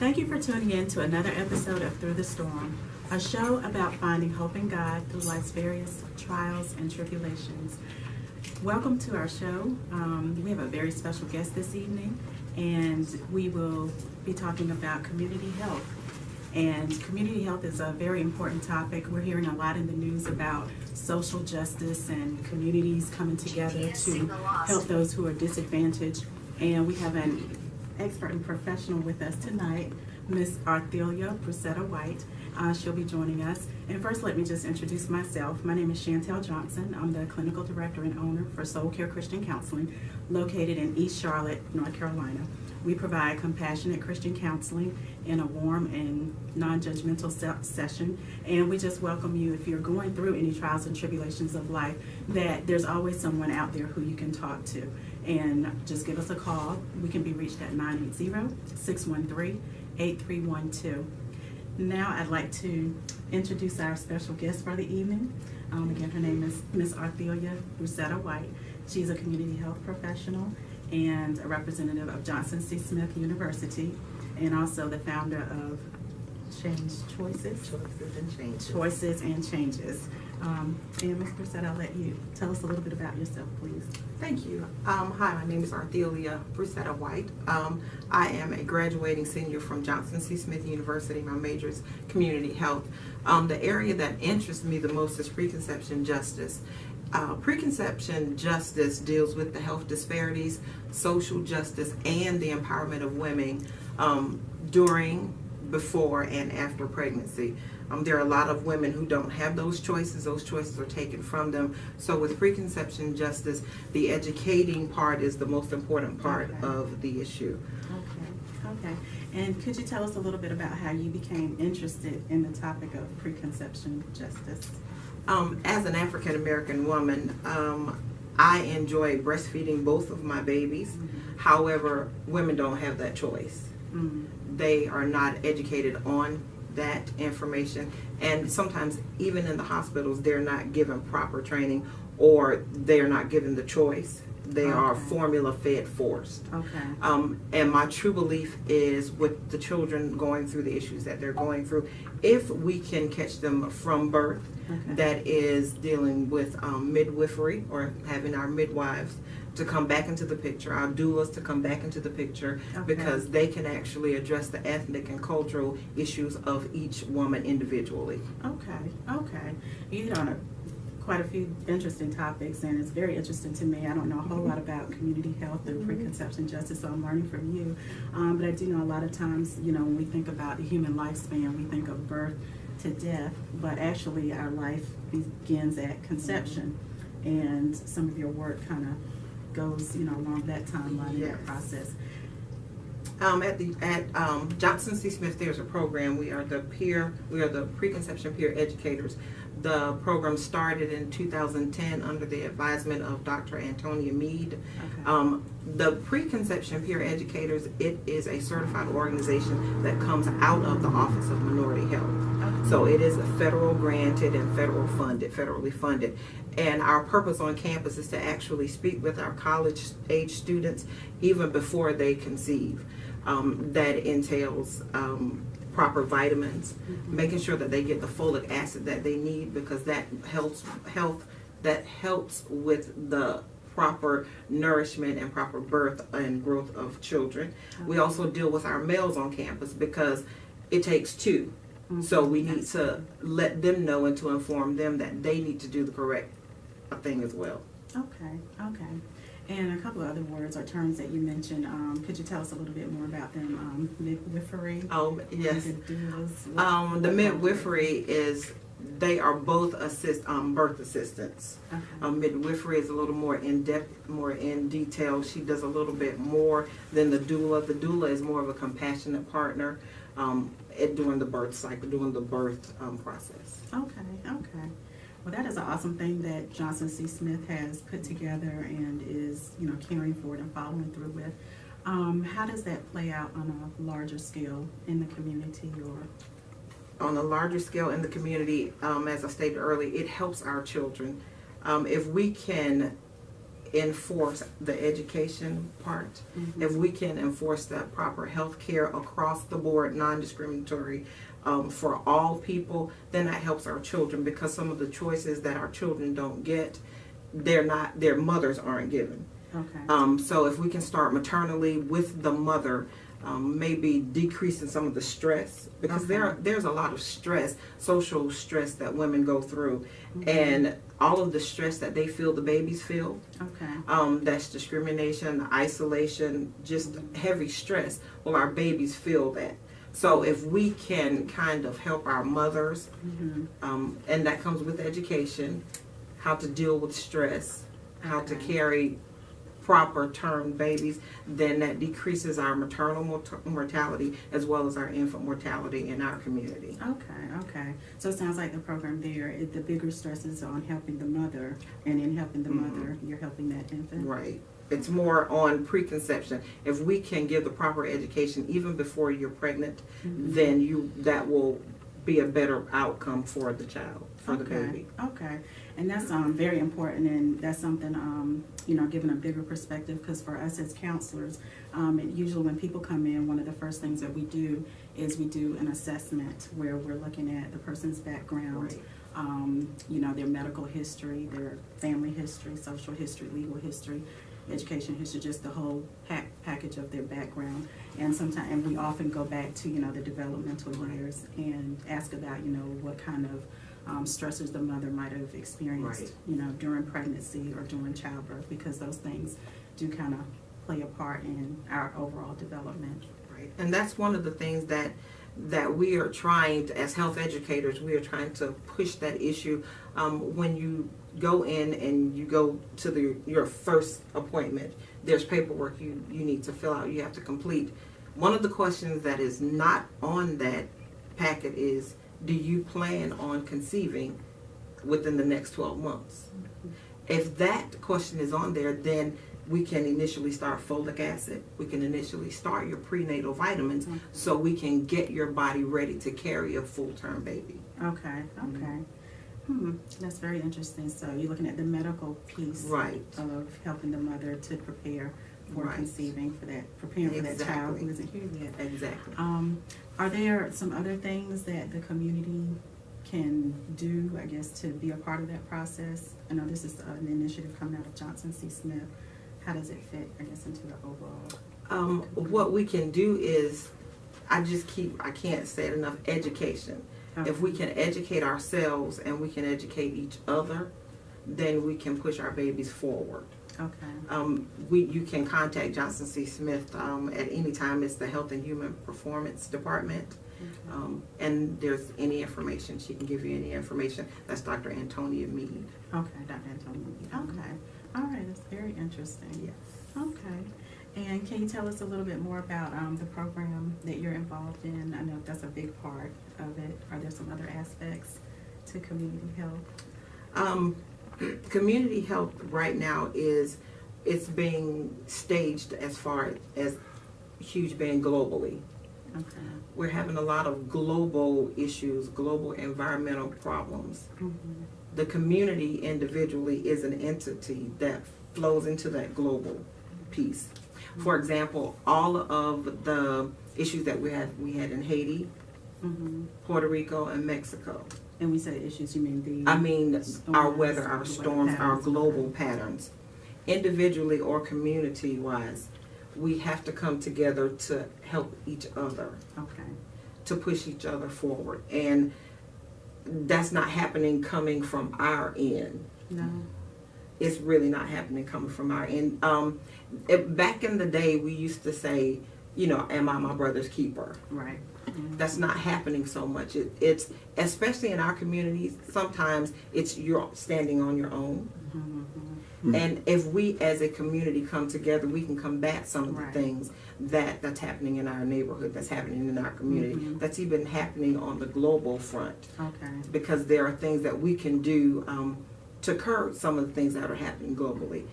Thank you for tuning in to another episode of Through the Storm, a show about finding hope in God through life's various trials and tribulations. Welcome to our show. We have a very special guest this evening, and we will be talking about community health. And community health is a very important topic. We're hearing a lot in the news about social justice and communities coming together to help those who are disadvantaged. And we have an expert and professional with us tonight, Miss Arthelia Brucetta White. She'll be joining us. And first, let me just introduce myself. My name is Chantelle Johnson. I'm the clinical director and owner for Soul Care Christian Counseling, located in East Charlotte, North Carolina. We provide compassionate Christian counseling in a warm and non-judgmental session. And we just welcome you, if you're going through any trials and tribulations of life, that there's always someone out there who you can talk to. And just give us a call. We can be reached at 980-613-8312. Now I'd like to introduce our special guest for the evening. Again, her name is Miss Arthelia Brucetta White. She's a community health professional and a representative of Johnson C. Smith University, and also the founder of Choices and Changes. And Ms. Brucetta, I'll let you tell us a little bit about yourself, please. Thank you. Hi, my name is Arthelia Brucetta White. I am a graduating senior from Johnson C. Smith University. My major is community health. The area that interests me the most is preconception justice. Preconception justice deals with the health disparities, social justice, and the empowerment of women during, before, and after pregnancy. There are a lot of women who don't have those choices. Those choices are taken from them. So with preconception justice, the educating part is the most important part of the issue. Okay. And could you tell us a little bit about how you became interested in the topic of preconception justice? As an African American woman, I enjoy breastfeeding both of my babies. Mm-hmm. However, women don't have that choice. Mm-hmm. They are not educated on that information, and sometimes even in the hospitals they're not given proper training, or they're not given the choice. They are formula fed forced. And my true belief is, with the children going through the issues that they're going through, if we can catch them from birth, that is dealing with midwifery, or having our midwives to come back into the picture, our doulas to come back into the picture, because they can actually address the ethnic and cultural issues of each woman individually. Okay. You hit on quite a few interesting topics, and it's very interesting to me. I don't know a whole lot about community health and preconception justice, so I'm learning from you. But I do know a lot of times, when we think about the human lifespan, we think of birth to death, but actually our life begins at conception, and some of your work kind of goes, along that timeline and that process. At Johnson C. Smith, there's a program. We are the preconception peer educators. The program started in 2010 under the advisement of Dr. Antonia Mead. The preconception peer educators, it is a certified organization that comes out of the Office of Minority Health. So it is federal granted and federally funded. And our purpose on campus is to actually speak with our college age students even before they conceive. That entails proper vitamins, making sure that they get the folic acid that they need, because that helps with the proper nourishment and proper birth and growth of children. We also deal with our males on campus, because it takes two. So we need to let them know and to inform them that they need to do the correct thing as well. Okay. And a couple of other words or terms that you mentioned. Could you tell us a little bit more about them? Midwifery? Yes. The midwifery is, they are both birth assistants. Midwifery is a little more in depth, more in detail. She does a little bit more than the doula. The doula is more of a compassionate partner during the birth cycle, during the birth process. Okay. Well, that is an awesome thing that Johnson C. Smith has put together and is, caring for it and following through with. How does that play out on a larger scale in the community, or? On a larger scale in the community, as I stated earlier, it helps our children. If we can enforce the education part, if we can enforce that proper health care across the board, non-discriminatory, for all people, then that helps our children, because some of the choices that our children don't get, their mothers aren't given. Okay. So if we can start maternally with the mother, maybe decreasing some of the stress, because there's a lot of stress, social stress that women go through, and all of the stress that they feel the babies feel. Okay. That's discrimination, isolation, just heavy stress. Well, our babies feel that. So if we can kind of help our mothers, and that comes with education, how to deal with stress, how to carry proper term babies, then that decreases our maternal mortality as well as our infant mortality in our community. Okay. So it sounds like the program there, the bigger stress is on helping the mother, and in helping the mother, you're helping that infant. Right. It's more on preconception. If we can give the proper education even before you're pregnant, then that will be a better outcome for the child, for the baby. Okay. And that's very important, and that's something, given a bigger perspective, because for us as counselors, usually when people come in, one of the first things that we do is we do an assessment where we're looking at the person's background, their medical history, their family history, social history, legal history, education history, just the whole package of their background. And we often go back to, the developmental years and ask about, what kind of stressors the mother might have experienced, during pregnancy or during childbirth, because those things do kind of play a part in our overall development. Right, and that's one of the things that we are trying to, as health educators, we are trying to push that issue. When you go in and you go to your first appointment, there's paperwork you need to fill out, you have to complete. One of the questions that is not on that packet is, do you plan on conceiving within the next 12 months? If that question is on there, then we can initially start folic acid. We can initially start your prenatal vitamins, so we can get your body ready to carry a full-term baby. Okay. That's very interesting. So you're looking at the medical piece of helping the mother to prepare for conceiving, preparing for that child who isn't here yet. Exactly. Are there some other things that the community can do, I guess, to be a part of that process? I know this is an initiative coming out of Johnson C. Smith. How does it fit, I guess, into the overall? What we can do is, I can't say it enough, education. If we can educate ourselves and we can educate each other, then we can push our babies forward. Okay. You can contact Johnson C. Smith at any time. It's the Health and Human Performance Department. Okay. And there's any information. She can give you any information. That's Dr. Antonia Mead. Okay, Dr. Antonia Mead. Okay. All right, that's very interesting. Yes. Okay. And can you tell us a little bit more about the program that you're involved in? I know that's a big part of it. Are there some other aspects to community health? Community health right now it's being staged as far as huge being globally. Okay. We're having a lot of global issues, global environmental problems. The community individually is an entity that flows into that global piece. For example, all of the issues that we had in Haiti, Puerto Rico, and Mexico. And we say issues, you mean our weather, our storms, our global patterns. Individually or community-wise, we have to come together to help each other. Okay. To push each other forward. And that's not happening coming from our end. No. It's really not happening coming from our end. Back in the day, we used to say, am I my brother's keeper? Right. That's not happening so much. It's especially in our communities, sometimes it's you're standing on your own. And if we as a community come together, we can combat some of the things that's happening in our neighborhood, that's happening in our community, that's even happening on the global front. Okay. Because there are things that we can do to curb some of the things that are happening globally.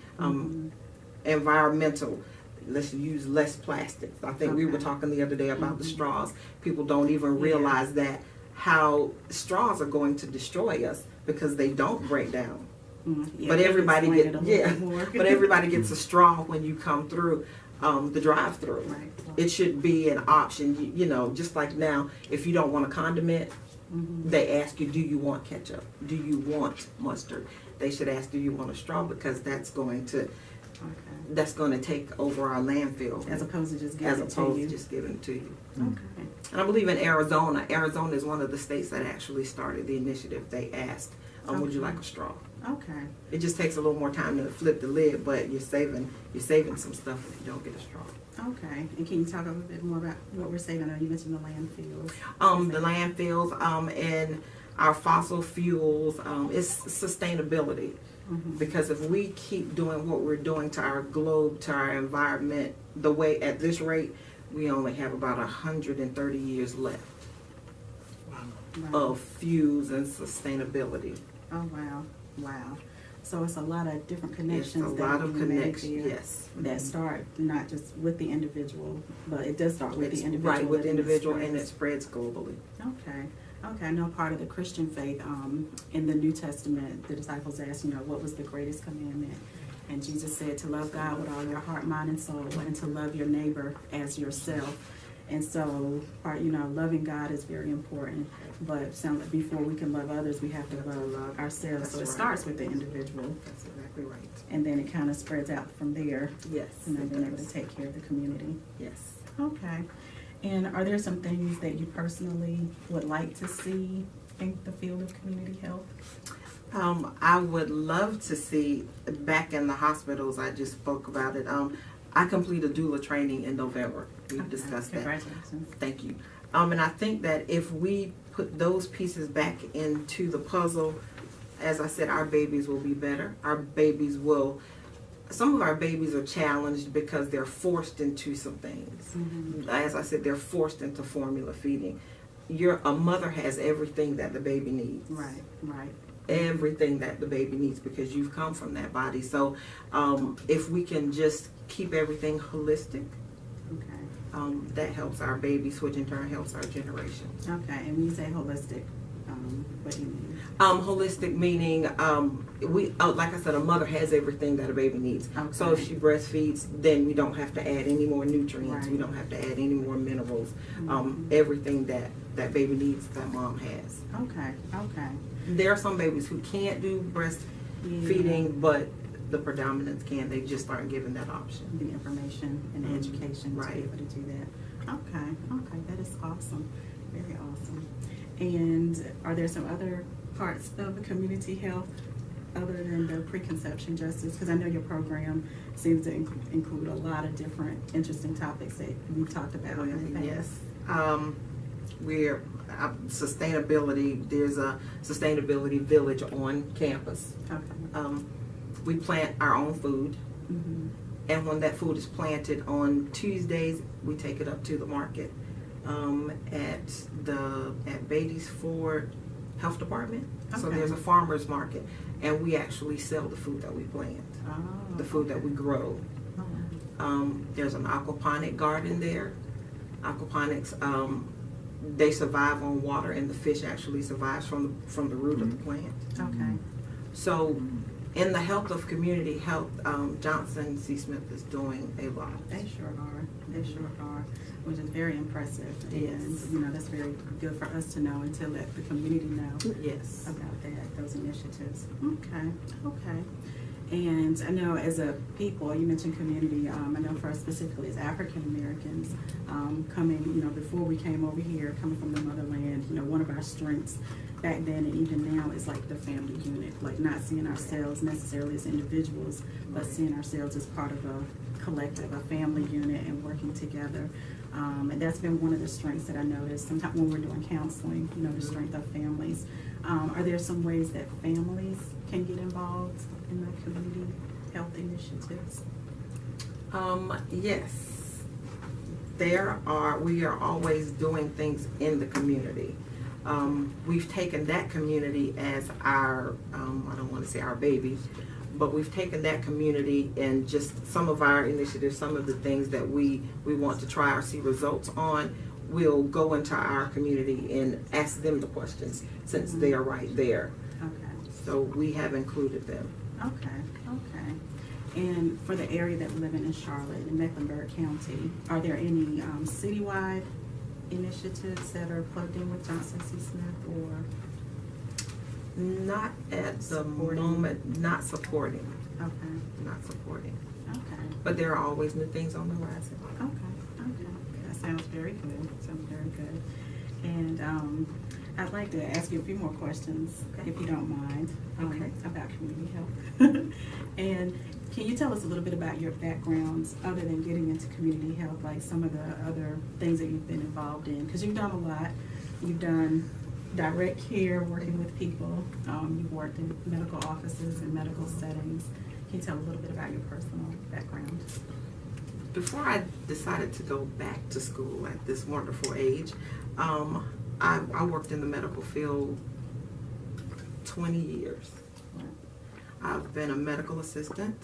Environmental. Let's use less plastics. I think we were talking the other day about the straws. People don't even realize that how straws are going to destroy us because they don't break down. Yeah, but can you everybody explain get it a little bit more? but everybody gets a straw when you come through the drive-through. Right. It should be an option. You know, just like now, if you don't want a condiment, they ask you, do you want ketchup? Do you want mustard? They should ask, do you want a straw? Because that's going to take over our landfill. As opposed to just giving it to you. just giving it to you. Okay. And I believe in Arizona is one of the states that actually started the initiative. They asked, would you like a straw? Okay. It just takes a little more time to flip the lid, but you're saving some stuff if you don't get a straw. Okay. And can you talk a little bit more about what we're saving? I know you mentioned the landfills. The landfills and our fossil fuels is sustainability. Because if we keep doing what we're doing to our globe, to our environment, the way at this rate, we only have about 130 years left of fuels and sustainability. Oh wow, wow! So it's a lot of different connections. It's a lot of connections. Yes, that start not just with the individual, but it does start with the individual. Right, with the individual, and it spreads globally. Okay. Okay, I know part of the Christian faith, in the New Testament, the disciples asked, what was the greatest commandment? And Jesus said to love God with all your heart, mind, and soul, and to love your neighbor as yourself. And so, loving God is very important. But it sounds like before we can love others, we have to love ourselves. That's so it starts with the individual. That's exactly right. And then it kind of spreads out from there. Yes. Being able to take care of the community. Yes. Okay. And are there some things that you personally would like to see in the field of community health? I would love to see back in the hospitals. I just spoke about it. I completed doula training in November. We've discussed that. Congratulations. Thank you. And I think that if we put those pieces back into the puzzle, as I said, our babies will be better. Some of our babies are challenged because they're forced into some things. As I said, they're forced into formula feeding. A mother has everything that the baby needs. Right, right. Everything that the baby needs because you've come from that body. So if we can just keep everything holistic, that helps our babies, which in turn helps our generation. Okay, and when you say holistic, what do you mean? Holistic meaning, like I said, a mother has everything that a baby needs. Okay. So if she breastfeeds, then we don't have to add any more nutrients. Right. We don't have to add any more minerals. Everything that baby needs, that mom has. Okay, okay. There are some babies who can't do breastfeeding, but the predominance can. They just aren't given that option. The information and the education Right. to be able to do that. Okay, okay, that is awesome. Very awesome. And are there some other parts of the community health other than the preconception justice? Because I know your program seems to include a lot of different interesting topics that we've talked about in the past. Yes. We're sustainability. There's a sustainability village on campus. Okay. We plant our own food, and when that food is planted on Tuesdays, we take it up to the market at Beatty's Ford Health Department. Okay. So there's a farmer's market, and we actually sell the food that we plant, the food that we grow. There's an aquaponic garden there. Aquaponics, they survive on water, and the fish actually survives from the root of the plant. Okay. So in the health of community health, Johnson C. Smith is doing a lot. They sure are. They sure are, which is very impressive. And, that's very good for us to know and to let the community know about those initiatives. Okay, okay. And I know as a people, you mentioned community, I know for us specifically as African Americans, coming, before we came over here, coming from the motherland, one of our strengths back then and even now is like the family unit, like not seeing ourselves necessarily as individuals, but seeing ourselves as part of a collective, a family unit, and working together. And that's been one of the strengths that I noticed sometimes when we're doing counseling, the strength of families. Are there some ways that families can get involved in the community health initiatives? Yes. We are always doing things in the community. We've taken that community as our, I don't want to say our baby, but we've taken that community and just some of our initiatives, some of the things that we want to try or see results on, we'll go into our community and ask them the questions since they are right there. Okay. So we have included them. Okay, okay. And for the area that we live in Charlotte, in Mecklenburg County, are there any citywide initiatives that are plugged in with Johnson C. Smith, or? Not at the moment, not supporting. Okay. Not supporting. Okay. But there are always new things on the horizon. Okay, okay. That sounds very good. Sounds very good. And I'd like to ask you a few more questions, Okay. if you don't mind, Okay. about community health. And can you tell us a little bit about your backgrounds, other than getting into community health, like some of the other things that you've been involved in? Because you've done a lot. You've done direct care, working with people. You've worked in medical offices and medical settings. Can you tell a little bit about your personal background? Before I decided to go back to school at this wonderful age, I worked in the medical field 20 years. I've been a medical assistant,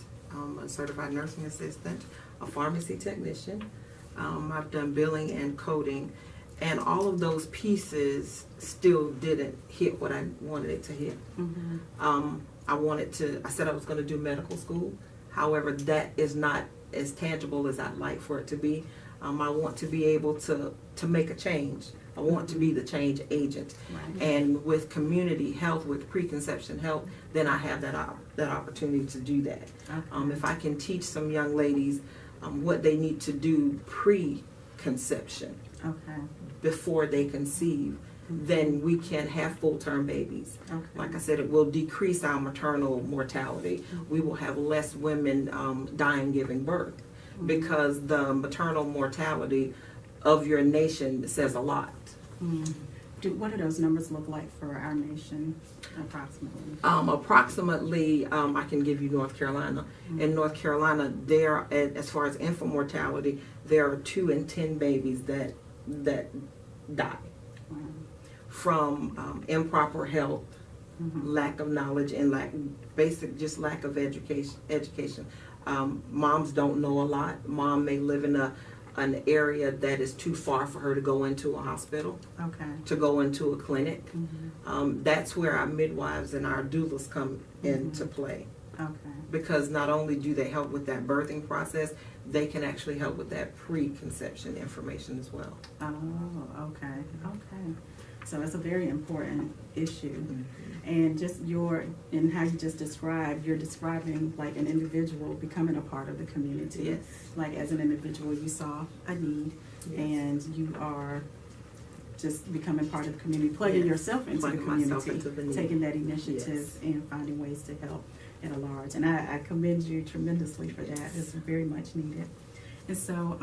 a certified nursing assistant, a pharmacy technician. I've done billing and coding, and all of those pieces still didn't hit what I wanted it to hit. Mm-hmm. I said I was going to do medical school. However, that is not as tangible as I'd like for it to be. I want to be able to make a change. I want to be the change agent. Right. And with community health, with preconception health, then I have that opportunity to do that. Okay. If I can teach some young ladies what they need to do pre-conception, Okay. before they conceive, then we can have full-term babies. Okay. Like I said, it will decrease our maternal mortality. We will have less women dying giving birth, because the maternal mortality of your nation says a lot. What do those numbers look like for our nation, approximately? Approximately, I can give you North Carolina. In North Carolina, there, as far as infant mortality, there are 2 in 10 babies that die Wow. from improper health, lack of knowledge, and lack of education. Moms don't know a lot. Mom may live in an area that is too far for her to go into a hospital, Okay. to go into a clinic. That's where our midwives and our doulas come into play, Okay. because not only do they help with that birthing process, they can actually help with that preconception information as well. Oh, okay. Okay. So it's a very important issue. And just and how you just described, you're describing like an individual becoming a part of the community. Yes. Like as an individual, you saw a need, Yes. and you are just becoming part of the community, plugging yourself into Plugging the community, myself into the need. taking that initiative Yes. and finding ways to help at a large. And I commend you tremendously for that. It's very much needed. And so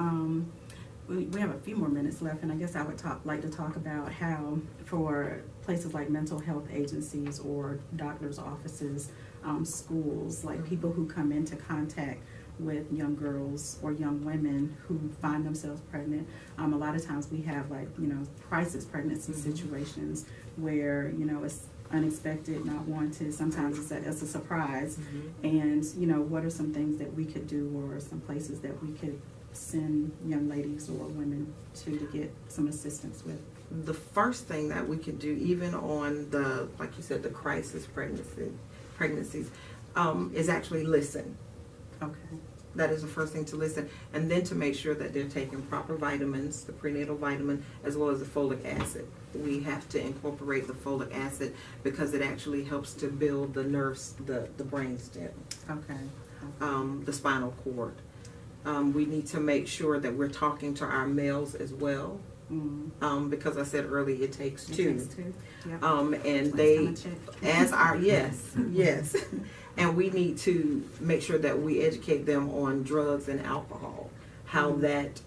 we have a few more minutes left, and I guess I would like to talk about how for places like mental health agencies or doctors' offices, schools, like people who come into contact with young girls or young women who find themselves pregnant. A lot of times we have crisis pregnancy situations where, it's unexpected, not wanted. Sometimes it's a surprise. And, what are some things that we could do, or some places that we could send young ladies or women to get some assistance with? The first thing that we can do, even on the, like you said, the crisis pregnancies, is actually listen. Okay. That is the first thing, to listen, and then to make sure that they're taking proper vitamins, the prenatal vitamin, as well as the folic acid. We have to incorporate the folic acid because it actually helps to build the nerves, the brain stem, Okay. the spinal cord. We need to make sure that we're talking to our males as well, because I said earlier it takes two. It takes two. Yep. And Last they, time I checked. as our, yes. And we need to make sure that we educate them on drugs and alcohol, how that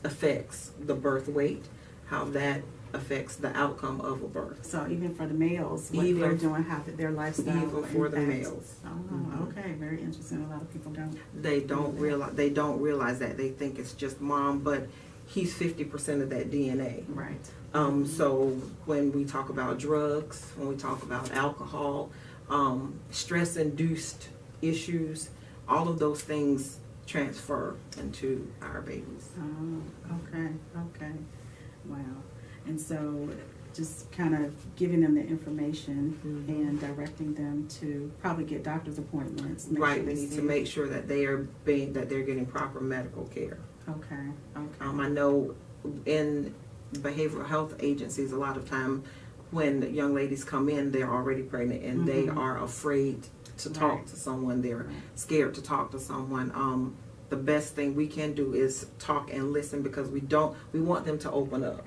affects the birth weight, how that affects the outcome of a birth. So even for the males, what they're doing, how their lifestyle Even for the impacts. males. Oh, okay, very interesting. A lot of people don't. They don't realize that. They think it's just mom, but he's 50% of that DNA. Right. So when we talk about drugs, when we talk about alcohol, stress-induced issues, all of those things transfer into our babies. Oh, okay. Wow. And so just kind of giving them the information and directing them to probably get doctor's appointments. Right, we need to make sure that they're getting proper medical care. Okay. I know in behavioral health agencies, a lot of time when young ladies come in, they're already pregnant and they are afraid to talk to someone. They're scared to talk to someone. The best thing we can do is talk and listen, because we want them to open up.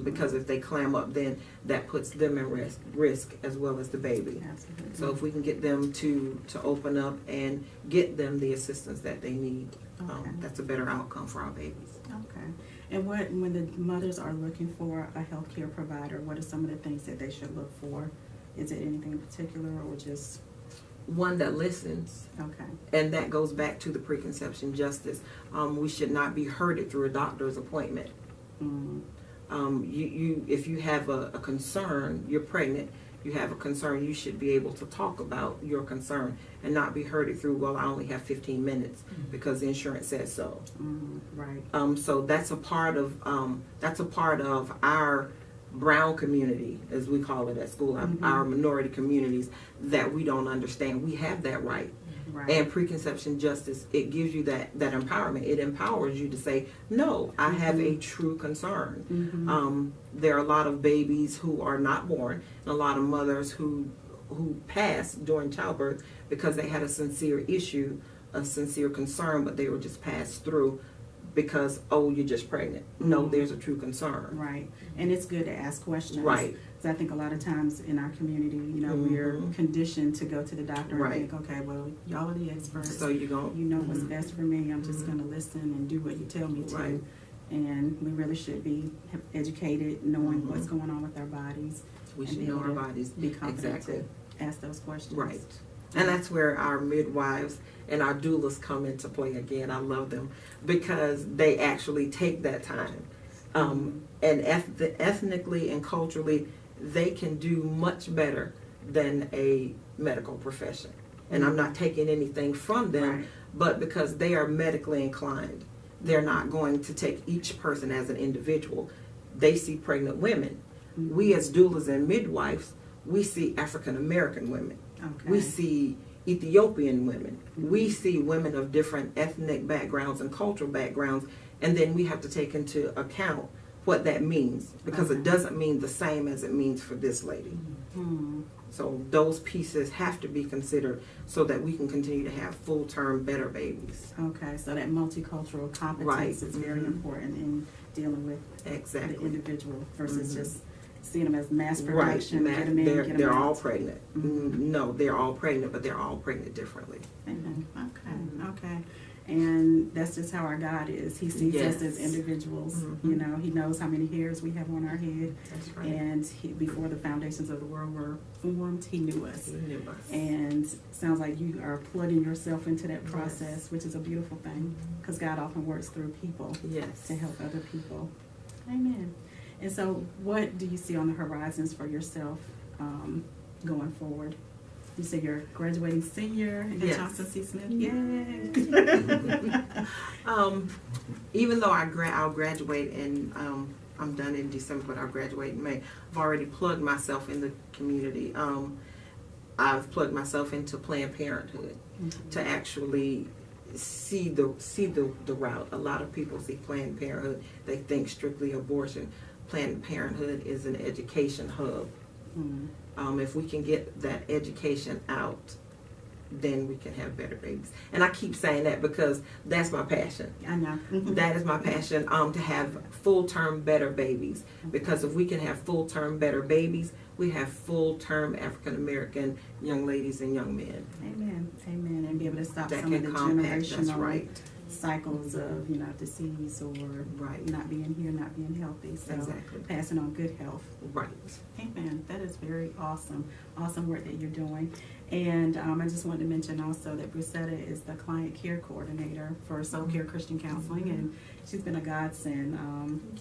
Because if they clam up, then that puts them in risk as well as the baby. Absolutely. So if we can get them to open up and get them the assistance that they need, that's a better outcome for our babies. Okay. And when the mothers are looking for a healthcare provider, what are some of the things that they should look for? Is it anything in particular, or just one that listens? Okay. And that goes back to the preconception justice. We should not be herded through a doctor's appointment. If you have a concern, you're pregnant, you have a concern, you should be able to talk about your concern and not be herded through, well, I only have 15 minutes because the insurance says so. Right. So that's a part of our brown community, as we call it at school, our minority communities, that we don't understand. We have that right. And preconception justice, it gives you that empowerment. It empowers you to say, no, I have a true concern. There are a lot of babies who are not born, and a lot of mothers who pass during childbirth because they had a sincere issue, a sincere concern, but they were just passed through because, oh, you're just pregnant. No, there's a true concern. Right. And it's good to ask questions. Right. Because I think a lot of times in our community, we're conditioned to go to the doctor and think, okay, well, y'all are the experts. So you know what's best for me. I'm just going to listen and do what you tell me to. Right. And we really should be educated, knowing what's going on with our bodies. We should know our bodies. Be confident to ask those questions. Right. And that's where our midwives and our doulas come into play again. I love them because they actually take that time. And ethnically and culturally, they can do much better than a medical profession. And I'm not taking anything from them, but because they are medically inclined, they're not going to take each person as an individual. They see pregnant women. We as doulas and midwives, we see African American women. We see Ethiopian women. We see women of different ethnic backgrounds and cultural backgrounds, and then we have to take into account what that means, because it doesn't mean the same as it means for this lady. So those pieces have to be considered so that we can continue to have full-term better babies. Okay, so that multicultural competence is very important in dealing with the individual versus just seeing them as mass production. Right. Get them in, get them they're out. all pregnant. No, they're all pregnant, but they're all pregnant differently. Okay. And that's just how our God is. He sees us as individuals. He knows how many hairs we have on our head. That's right. And before the foundations of the world were formed, He knew us. He knew us. And sounds like you are plugging yourself into that process, which is a beautiful thing, because God often works through people to help other people. Amen. And so what do you see on the horizons for yourself going forward? You say you're graduating senior at Johnson C. Smith. Yay! Even though I'll graduate and I'm done in December, but I'll graduate in May. I've already plugged myself in the community. I've plugged myself into Planned Parenthood to actually see the route. A lot of people see Planned Parenthood, they think strictly abortion. Planned Parenthood is an education hub. If we can get that education out, then we can have better babies. And I keep saying that because that's my passion. I know. That is my passion, to have full-term better babies. Because if we can have full-term better babies, we have full-term African-American young ladies and young men. Amen. And be able to stop That some of can the combat, generational cycles of disease or not being here, not being healthy. So passing on good health. Right. Amen. That is very awesome work that you're doing. And I just wanted to mention also that Brucetta is the client care coordinator for Soul Care Christian Counseling, and she's been a godsend.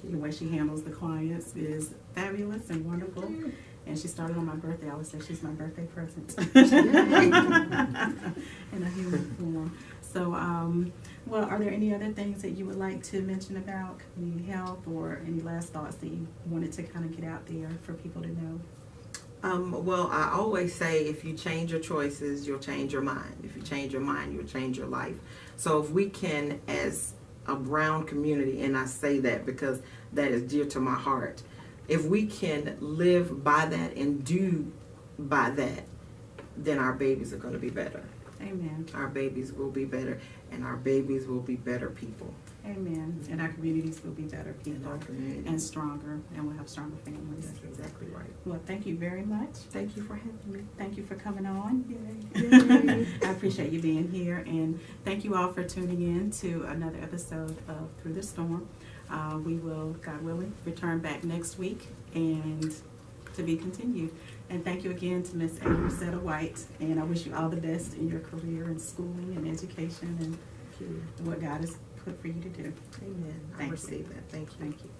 The way she handles the clients is fabulous and wonderful. And she started on my birthday. I always say she's my birthday present. In a human form. So, well, are there any other things that you would like to mention about community health, or any last thoughts that you wanted to kind of get out there for people to know? Well, I always say if you change your choices, you'll change your mind. If you change your mind, you'll change your life. So if we can, as a brown community, and I say that because that is dear to my heart, if we can live by that and do by that, then our babies are going to be better. Amen. Our babies will be better, and our babies will be better people. Amen. And our communities will be better people and stronger, and we'll have stronger families. That's exactly right. Well, thank you very much. Thank you for having me. Thank you for coming on. Yay. I appreciate you being here, and thank you all for tuning in to another episode of Through the Storm. We will, God willing, return back next week and to be continued. And thank you again to Miss Brucetta White, and I wish you all the best in your career and schooling and education and what God has put for you to do. Amen. I receive that. Thank you. Thank you.